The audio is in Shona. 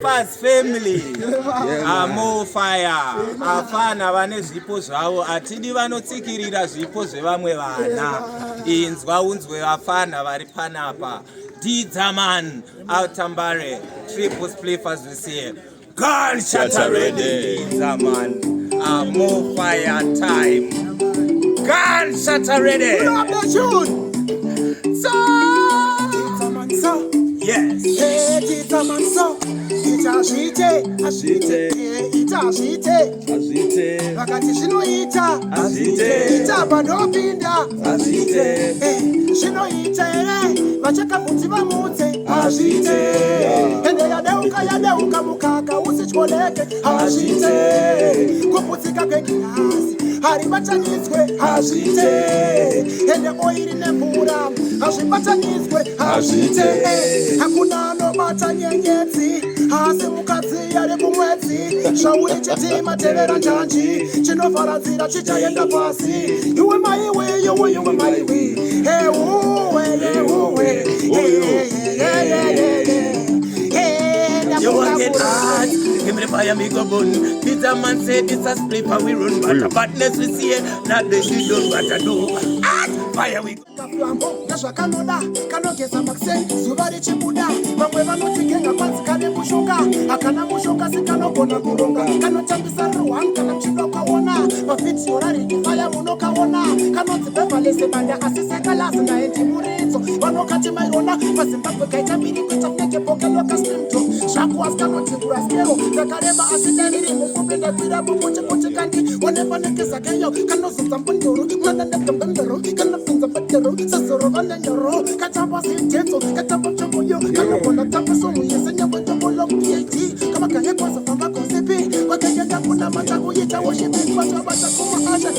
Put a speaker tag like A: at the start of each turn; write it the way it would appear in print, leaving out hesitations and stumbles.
A: First family, more fire, afana vane zvipo zvavo, atidi vanotsikirira zvipo zvevamwe vana. Inzwa unzwe vafana vari panapa. Didzaman, Outambare, triple spliffers we see. Gunshot ready, Didzaman. More fire time. Gunshot ready.
B: Pull up the tune. So, Didzaman so.
A: Yes.
B: Hey, Didzaman so. Itashite, vakati zvinoita, ita pandopinda, zvinoita ere, vachakabvunzi vamudze, ende yadeuka mukaka usityoleke, kuputsika kwegirasi, haribatanidzwe, ende oiri nemvura, hazvibatanidzwe, hakuna anobata nyenyedzi, asi mukadzi ari kumwedzi, zvauri chitima tevera njanji, chinofaradzira chichaenda pasi, iwe maiwe, iwe maiwe,
A: You working hard, give me the fire, me go burn. Didzaman said it's a splipper we run, but the badness we see, not the shit done what I do. Hot fire we go.
B: Kaflambo, nazvakanoda, kanogeza makse, zuva richibuda, vamwe vanotigenga panzi kane mushoka, hakana mushoka sikanogona kuronga, kanotambisa ruhang kana mchinokaona, mavhidhiyo rarinifaya munokaona, kanonzi bevalese banda asisekalasi naendi muridzo, vanokati mairona, paZimbabwe kaita mbiri kuita funekepokelo kastimto, zvakuwasi kanoti kuraskero, ndakareba asidariri mufupi ndakwira mupochepoche kandi, wanefanekeza keyo, kanozodza mbondoro, mwana ndakambembero, kanopinza patero, sasoro vananyoro, katamba sintetso, katamba chomoyo, kanopona tamba somu yesenya wenjobolo PhD, kama kahekwaza famba kosepi, wakayenda kuna mataku yita worshiping, watu wabata kuma asha,